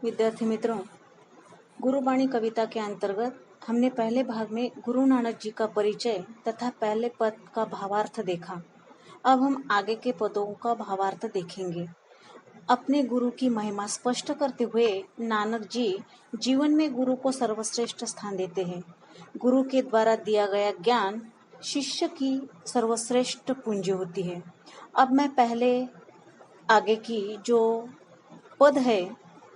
विद्यार्थी मित्रों, गुरुबाणी कविता के अंतर्गत हमने पहले भाग में गुरु नानक जी का परिचय तथा पहले पद का भावार्थ देखा। अब हम आगे के पदों का भावार्थ देखेंगे। अपने गुरु की महिमा स्पष्ट करते हुए नानक जी जीवन में गुरु को सर्वश्रेष्ठ स्थान देते हैं। गुरु के द्वारा दिया गया ज्ञान शिष्य की सर्वश्रेष्ठ पूंजी होती है। अब मैं पहले आगे की जो पद है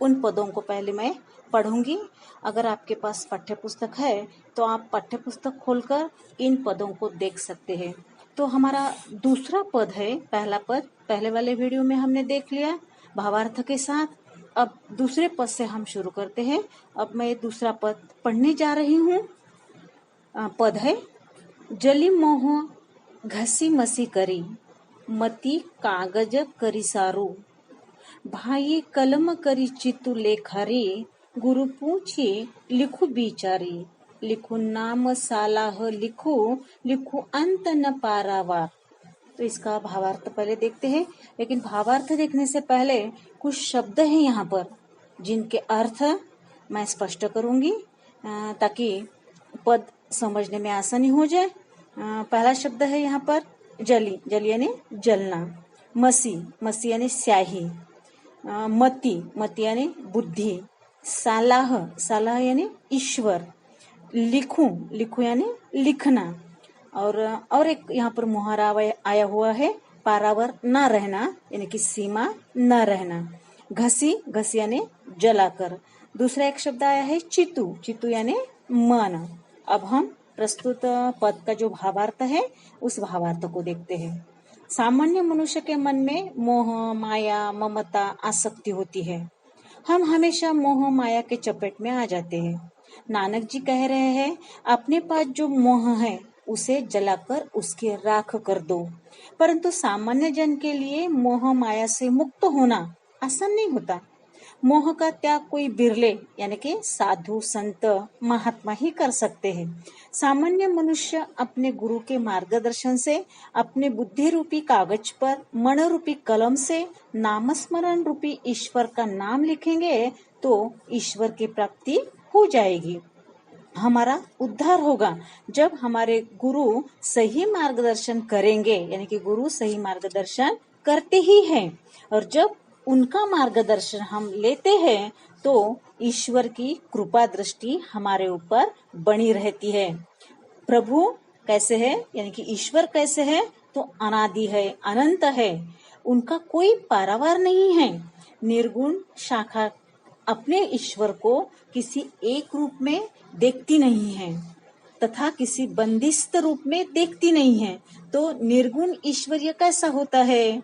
उन पदों को पहले मैं पढ़ूंगी। अगर आपके पास पाठ्य पुस्तक है तो आप पाठ्य पुस्तक खोलकर इन पदों को देख सकते हैं। तो हमारा दूसरा पद है, पहला पद पहले वाले वीडियो में हमने देख लिया भावार्थ के साथ। अब दूसरे पद से हम शुरू करते हैं। अब मैं दूसरा पद पढ़ने जा रही हूँ। पद है, जली मोह घसी मसी करी, मती कागज करी सारू, भाई कलम करी चितु लेखारी, गुरु पूछी लिखू बिचारी, लिखू नाम सालाह लिखू, लिखू अंत न पारावार। तो इसका भावार्थ पहले देखते हैं, लेकिन भावार्थ देखने से पहले कुछ शब्द हैं यहाँ पर जिनके अर्थ मैं स्पष्ट करूंगी ताकि पद समझने में आसानी हो जाए। पहला शब्द है यहाँ पर जली, जली यानी जलना, मसी, मसी यानी स्याही, मति, मति यानी बुद्धि, सालाह, सालाह यानी ईश्वर, लिखूं, लिखूं यानी लिखना, और एक यहाँ पर मुहारा आया हुआ है, पारावर न रहना यानी कि सीमा न रहना, घसी, घसी यानी जलाकर। दूसरा एक शब्द आया है चितु, चितु यानी मन। अब हम प्रस्तुत पद का जो भावार्थ है उस भावार्थ को देखते हैं। सामान्य मनुष्य के मन में मोह, माया, ममता, आसक्ति होती है। हम हमेशा मोह माया के चपेट में आ जाते हैं। नानक जी कह रहे हैं, अपने पास जो मोह है उसे जलाकर उसकी राख कर दो। परंतु सामान्य जन के लिए मोह माया से मुक्त होना आसान नहीं होता। मोह का त्याग कोई बिरले यानी कि साधु संत महात्मा ही कर सकते हैं। सामान्य मनुष्य अपने गुरु के मार्गदर्शन से, अपने बुद्धि रूपी कागज पर मन रूपी कलम से नामस्मरण रूपी ईश्वर का नाम लिखेंगे तो ईश्वर की प्राप्ति हो जाएगी। हमारा उद्धार होगा जब हमारे गुरु सही मार्गदर्शन करेंगे, यानी कि गुरु सही मार्गदर्शन करते ही हैं, और जब उनका मार्गदर्शन हम लेते हैं तो ईश्वर की कृपा दृष्टि हमारे ऊपर बनी रहती है। प्रभु कैसे है, यानी कि ईश्वर कैसे है, तो अनादि है, अनंत है, उनका कोई पारावार नहीं है। निर्गुण शाखा अपने ईश्वर को किसी एक रूप में देखती नहीं है तथा किसी बंदिस्त रूप में देखती नहीं है। तो निर्गुण ईश्वरीय कैसा होता है,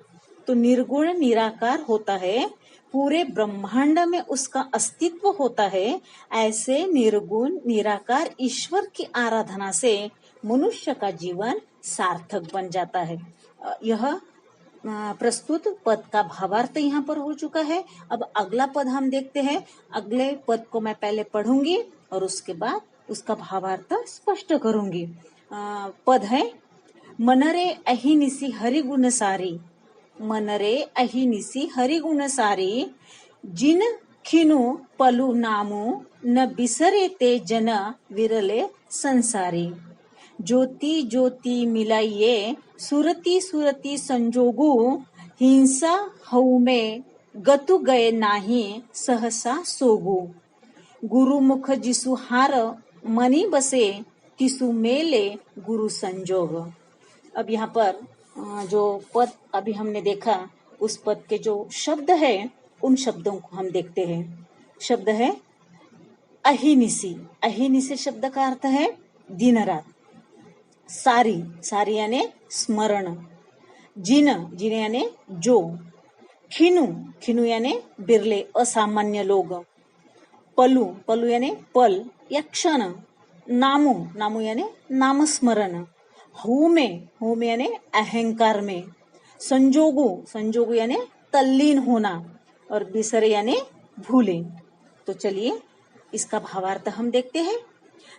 तो निर्गुण निराकार होता है, पूरे ब्रह्मांड में उसका अस्तित्व होता है। ऐसे निर्गुण निराकार ईश्वर की आराधना से मनुष्य का जीवन सार्थक बन जाता है। यह प्रस्तुत पद का भावार्थ यहाँ पर हो चुका है। अब अगला पद हम देखते हैं। अगले पद को मैं पहले पढ़ूंगी और उसके बाद उसका भावार्थ स्पष्ट करूंगी। पद है, मनरे अहिनिसी हरि गुण सारी, मनरे अहिनिसी हरि गुण सारी, जिन खिनु पलु नामु, न बिसरे ते जन विरले संसारी। ज्योति ज्योति मिलाइए, सुरति सुरति संजोगु, हिंसा हऊ में गतु गए नाही, सहसा सोगु। गुरु मुख जिसु हार, मनी बसे तिसु मेले गुरु संजोग। अब यहाँ पर जो पद अभी हमने देखा उस पद के जो शब्द है उन शब्दों को हम देखते हैं। शब्द है अहिनिसी, अहिनिसी शब्द का अर्थ है दिन रात। सारी, सारी यानी स्मरण। जिन, जिन यानी जो। खिनु, खिनु यानी बिरले असामान्य लोग। पलु, पलु यानी पल या क्षण। नामु, नामु यानी नामस्मरण। हु में, हु में यानी अहंकार में। संजोगु, संजोगु यानी तल्लीन होना, और बिसरे यानी भूले। तो चलिए इसका भावार्थ हम देखते हैं।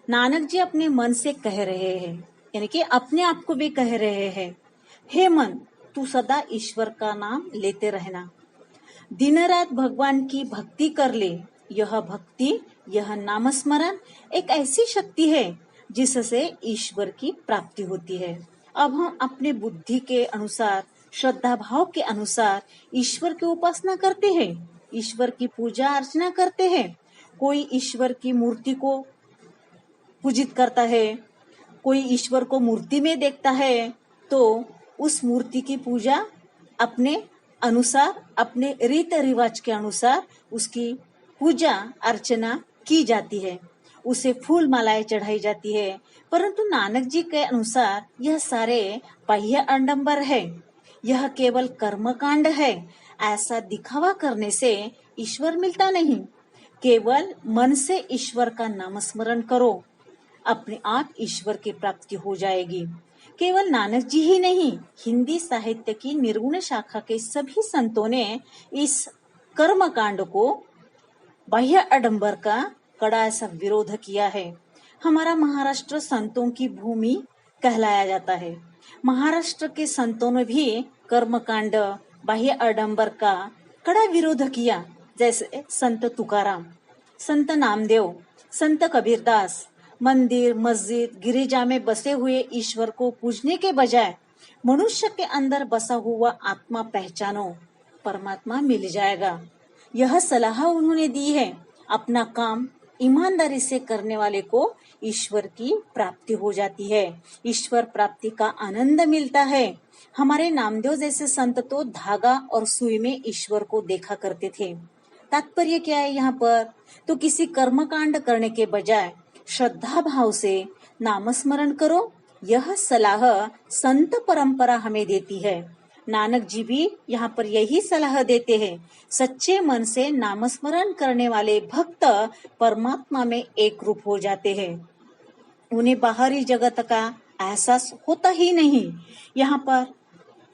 नानक जी अपने मन से कह रहे हैं, यानी कि अपने आप को भी कह रहे हैं, हे मन, तू सदा ईश्वर का नाम लेते रहना, दिन रात भगवान की भक्ति कर ले, यह भक्ति, यह नामस्मरण एक ऐसी शक्ति है जिससे ईश्वर की प्राप्ति होती है। अब हम अपने बुद्धि के अनुसार, श्रद्धा भाव के अनुसार ईश्वर की उपासना करते हैं, ईश्वर की पूजा अर्चना करते हैं। कोई ईश्वर की मूर्ति को पूजित करता है, कोई ईश्वर को मूर्ति में देखता है, तो उस मूर्ति की पूजा अपने अनुसार, अपने रीत रिवाज के अनुसार उसकी पूजा अर्चना की जाती है, उसे फूल मालाएं चढ़ाई जाती है। परंतु नानक जी के अनुसार यह सारे बाह्य आडंबर है, यह केवल कर्मकांड है। ऐसा दिखावा करने से ईश्वर मिलता नहीं। केवल मन से ईश्वर का नामस्मरण करो, अपने आप ईश्वर की प्राप्ति हो जाएगी। केवल नानक जी ही नहीं, हिंदी साहित्य की निर्गुण शाखा के सभी संतों ने इस कर्मकांड को, बाह्य आडंबर का कड़ा ऐसा विरोध किया है। हमारा महाराष्ट्र संतों की भूमि कहलाया जाता है। महाराष्ट्र के संतों ने भी कर्मकांड, बाह्य आडंबर का कड़ा विरोध किया। जैसे संत तुकाराम, संत नामदेव, संत कबीरदास मंदिर, मस्जिद, गिरिजा में बसे हुए ईश्वर को पूजने के बजाय मनुष्य के अंदर बसा हुआ आत्मा पहचानो, परमात्मा मिल जाएगा। यह सलाह उन्होंने दी है। अपना काम ईमानदारी से करने वाले को ईश्वर की प्राप्ति हो जाती है, ईश्वर प्राप्ति का आनंद मिलता है। हमारे नामदेव जैसे संत तो धागा और सुई में ईश्वर को देखा करते थे। तात्पर्य क्या है यहाँ पर? तो किसी कर्मकांड करने के बजाय श्रद्धा भाव से नामस्मरण करो, यह सलाह संत परंपरा हमें देती है। नानक जी भी यहाँ पर यही सलाह देते हैं। सच्चे मन से नामस्मरण करने वाले भक्त परमात्मा में एक रूप हो जाते हैं, उन्हें बाहरी जगत का एहसास होता ही नहीं। यहाँ पर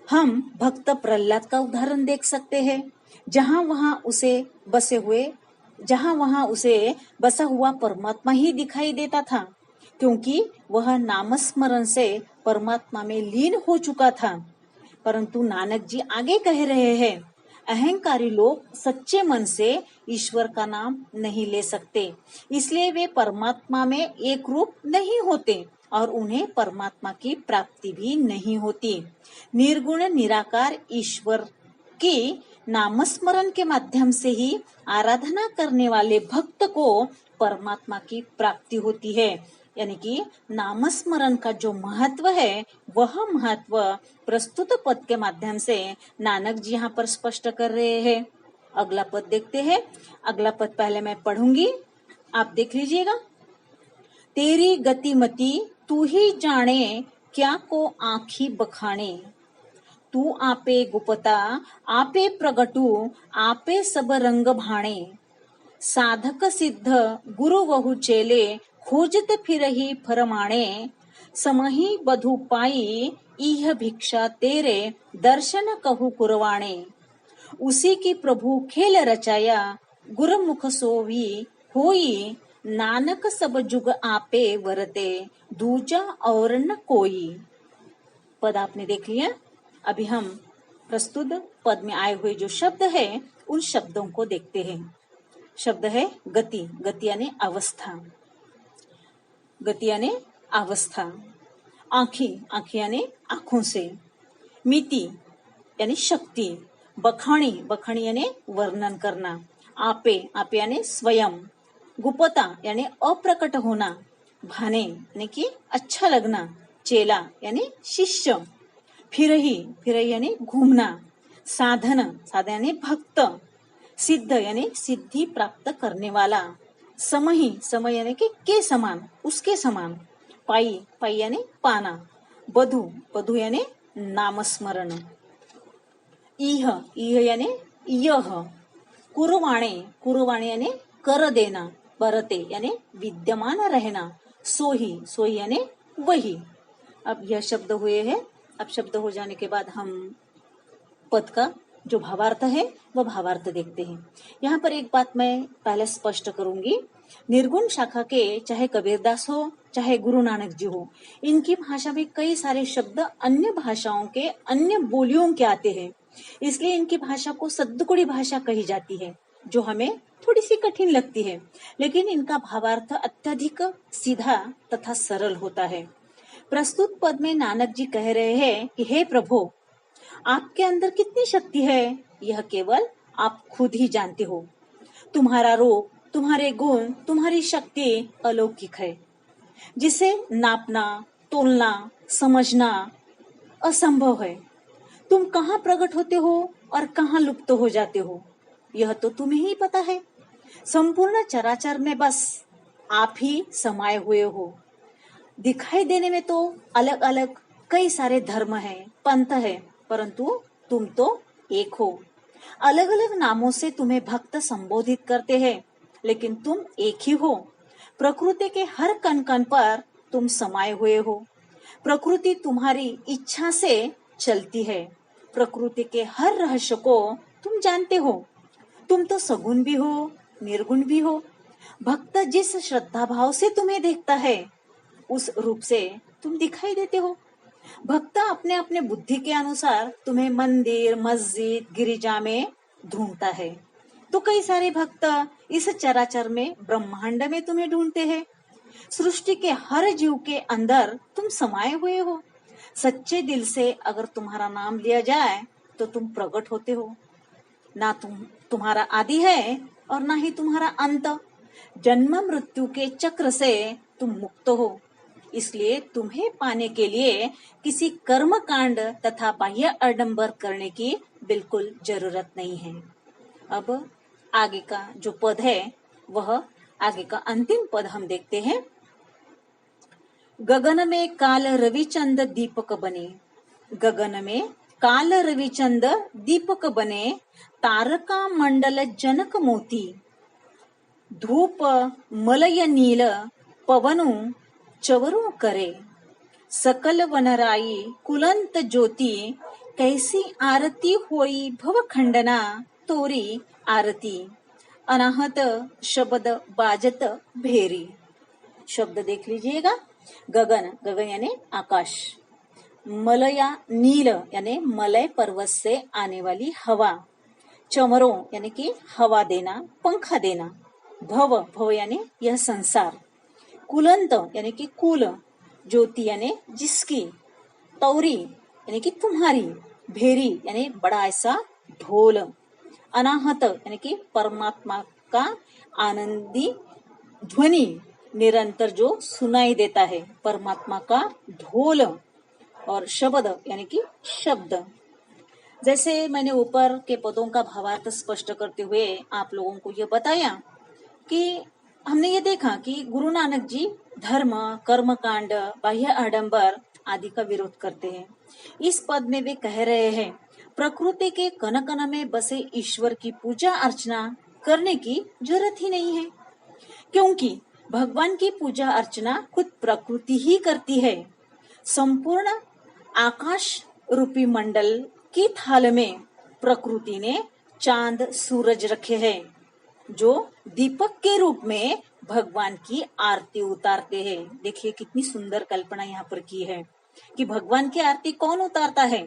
हम भक्त प्रहलाद का उदाहरण देख सकते हैं। जहाँ वहाँ उसे बसा हुआ परमात्मा ही दिखाई देता था, क्योंकि वह नामस्मरण से परमात्मा में लीन हो चुका था। परंतु नानक जी आगे कह रहे हैं, अहंकारी लोग सच्चे मन से ईश्वर का नाम नहीं ले सकते, इसलिए वे परमात्मा में एक रूप नहीं होते और उन्हें परमात्मा की प्राप्ति भी नहीं होती। निर्गुण निराकार ईश्वर की नामस्मरण के माध्यम से ही आराधना करने वाले भक्त को परमात्मा की प्राप्ति होती है। यानी कि नामस्मरण का जो महत्व है, वह महत्व प्रस्तुत पद के माध्यम से नानक जी यहाँ पर स्पष्ट कर रहे हैं। अगला पद देखते हैं। अगला पद पहले मैं पढ़ूंगी, आप देख लीजिएगा। तेरी गतिमति तू ही जाने, क्या को आँखी बखाने। तू आपे गुपता आपे प्रगटू, आपे सब रंग भाणे। साधक सिद्ध गुरु वहु चेले, खोजत फिरही फरमाणे। समही बधु पाई इह भिक्षा तेरे, दर्शन कहु कुरवाणे। उसी की प्रभु खेल रचाया, गुरमुख सोवी होई। नानक सब जुग आपे वरते, दूजा और न कोई। पद आपने देख लिया। अभी हम प्रस्तुत पद में आए हुए जो शब्द है, उन शब्दों को देखते हैं। शब्द है गति, गति यानी अवस्था, गति यानी अवस्था। आँखी, आँखी यानी आँखों से। मिति यानी शक्ति। बखाणी, बखाणी यानी वर्णन करना। आपे, आपे यानी स्वयं। गुप्ता यानी अप्रकट होना। भाने यानी कि अच्छा लगना। चेला यानी शिष्य। फिरही, फिरही यानी घूमना। साधन, साधन यानी भक्त। सिद्ध यानी सिद्धि प्राप्त करने वाला। समही, समय यानी कि के समान, उसके समान। पाई, पाई यानी पाना। बधु, बधु यानी नामस्मरण। इह, इह यानी यह। कुरवाणे, कुरवाणे यानी कर देना। बरते यानी विद्यमान रहना। सोही, सोही यानी वही। अब यह शब्द हुए हैं। अब शब्द हो जाने के बाद हम पद का जो भावार्थ है वह भावार्थ देखते हैं। यहाँ पर एक बात मैं पहले स्पष्ट करूंगी। निर्गुण शाखा के चाहे कबीरदास हो, चाहे गुरु नानक जी हो, इनकी भाषा में कई सारे शब्द अन्य भाषाओं के, अन्य बोलियों के आते हैं, इसलिए इनकी भाषा को सद्गुणी भाषा कही जाती है। जो हमें थोड़ी सी कठिन लगती है, लेकिन इनका भावार्थ अत्यधिक सीधा तथा सरल होता है। प्रस्तुत पद में नानक जी कह रहे हैं कि हे प्रभु, आपके अंदर कितनी शक्ति है यह केवल आप खुद ही जानते हो। तुम्हारा रूप, तुम्हारे गुण, तुम्हारी शक्ति अलौकिक है, जिसे नापना, तोलना, समझना असंभव है। तुम कहाँ प्रकट होते हो और कहाँ लुप्त हो जाते हो, यह तो तुम्हें ही पता है। संपूर्ण चराचर में बस आप ही समाये हुए हो। दिखाई देने में तो अलग अलग कई सारे धर्म हैं, पंथ है, परंतु तुम तो एक हो। अलग अलग नामों से तुम्हें भक्त संबोधित करते हैं, लेकिन तुम एक ही हो। प्रकृति के हर कण कण पर तुम समाये हुए हो। प्रकृति तुम्हारी इच्छा से चलती है। प्रकृति के हर रहस्य को तुम जानते हो। तुम तो सगुण भी हो, निर्गुण भी हो। भक्त जिस श्रद्धा भाव से तुम्हें देखता है, उस रूप से तुम दिखाई देते हो। भक्त अपने अपने बुद्धि के अनुसार तुम्हें मंदिर, मस्जिद, गिरिजा में ढूंढता है, तो कई सारे भक्त इस चराचर में, ब्रह्मांड में तुम्हें ढूंढते हैं। सृष्टि के हर जीव के अंदर तुम समाये हुए हो। सच्चे दिल से अगर तुम्हारा नाम लिया जाए तो तुम प्रकट होते हो। ना तुम्हारा आदि है और ना ही तुम्हारा अंत। जन्म मृत्यु के चक्र से तुम मुक्त हो। इसलिए तुम्हें पाने के लिए किसी कर्म कांड तथा बाह्य आडंबर करने की बिल्कुल जरूरत नहीं है। अब आगे का जो पद है, वह आगे का अंतिम पद हम देखते हैं। गगन में काल रविचंद दीपक बने। गगन में काल रविचंद दीपक बने, तारका मंडल जनक मोती। धूप मलय नील पवनु चवरू करे। सकल वनराई कुलंत ज्योति, कैसी आरती होई भव खंडना तोरी आरती। अनाहत शब्द बाजत भेरी। शब्द देख लीजिएगा। गगन, गगन यानी आकाश। मलया नील यानी मलय पर्वत से आने वाली हवा। चमरों यानी कि हवा देना, पंखा देना। भव, भव यानी यह संसार। कुलंत यानी कि कुल। ज्योति यानी जिसकी। तौरी यानी कि तुम्हारी। भेरी यानी बड़ा ऐसा ढोल। अनाहत यानी कि परमात्मा का आनंदी ध्वनि, निरंतर जो सुनाई देता है, परमात्मा का ढोल। और शब्द यानी कि शब्द। जैसे मैंने ऊपर के पदों का भावार्थ स्पष्ट करते हुए आप लोगों को यह बताया कि हमने ये देखा कि गुरु नानक जी धर्म, कर्म कांड, बाह्य आडंबर आदि का विरोध करते हैं। इस पद में वे कह रहे हैं, प्रकृति के कण कण में बसे ईश्वर की पूजा अर्चना करने की जरूरत ही नहीं है, क्योंकि भगवान की पूजा अर्चना खुद प्रकृति ही करती है। संपूर्ण आकाश रूपी मंडल की थाल में प्रकृति ने चांद, सूरज रखे हैं, जो दीपक के रूप में भगवान की आरती उतारते हैं। देखिए कितनी सुंदर कल्पना यहाँ पर की है कि भगवान की आरती कौन उतारता है?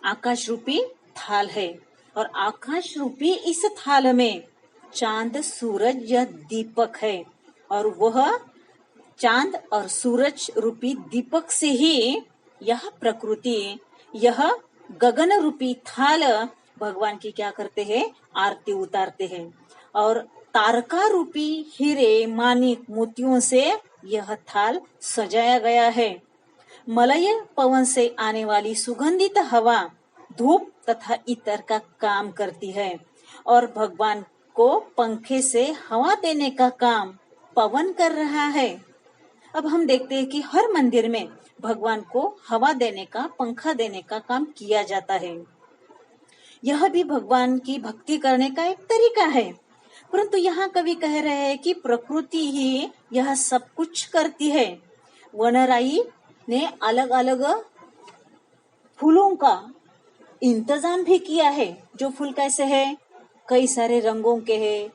आकाश रूपी थाल है, और आकाश रूपी इस थाल में चांद, सूरज यह दीपक है, और वह चांद और सूरज रूपी दीपक से ही यह प्रकृति, यह गगन रूपी थाल भगवान की क्या करते हैं? आरती उतारते हैं। और तारका रूपी हीरे, मानिक, मोतियों से यह थाल सजाया गया है। मलय पवन से आने वाली सुगंधित हवा धूप तथा इतर का काम करती है, और भगवान को पंखे से हवा देने का काम पवन कर रहा है। अब हम देखते हैं कि हर मंदिर में भगवान को हवा देने का, पंखा देने का काम किया जाता है। यह भी भगवान की भक्ति करने का एक तरीका है। परंतु यहाँ कवि कह रहे हैं कि प्रकृति ही यह सब कुछ करती है। वनराई ने अलग अलग फूलों का इंतजाम भी किया है। जो फूल कैसे है? कई सारे रंगों के हैं,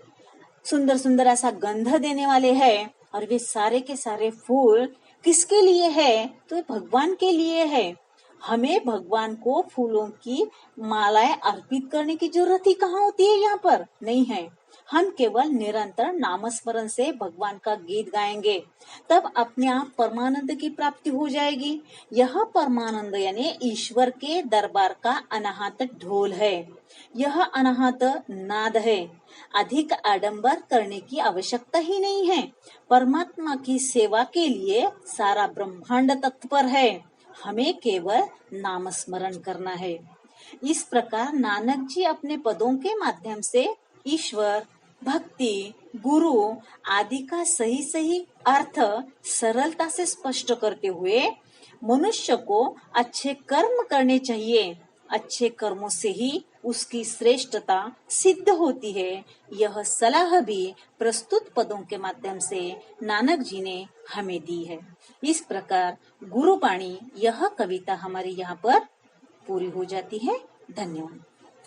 सुंदर सुंदर ऐसा गंध देने वाले हैं, और वे सारे के सारे फूल किसके लिए है? तो भगवान के लिए है। हमें भगवान को फूलों की मालाएं अर्पित करने की जरूरत ही कहाँ होती है? यहाँ पर नहीं है। हम केवल निरंतर नामस्मरण से भगवान का गीत गाएंगे, तब अपने आप परमानंद की प्राप्ति हो जाएगी। यह परमानंद यानी ईश्वर के दरबार का अनाहत ढोल है, यह अनाहत नाद है। अधिक आडंबर करने की आवश्यकता ही नहीं है। परमात्मा की सेवा के लिए सारा ब्रह्मांड तत्पर है, हमें केवल नामस्मरण करना है। इस प्रकार नानक जी अपने पदों के माध्यम से ईश्वर, भक्ति, गुरु आदि का सही सही अर्थ सरलता से स्पष्ट करते हुए मनुष्य को अच्छे कर्म करने चाहिए, अच्छे कर्मों से ही उसकी श्रेष्ठता सिद्ध होती है। यह सलाह भी प्रस्तुत पदों के माध्यम से नानक जी ने हमें दी है। इस प्रकार गुरुबाणी यह कविता हमारी यहाँ पर पूरी हो जाती है। धन्यवाद।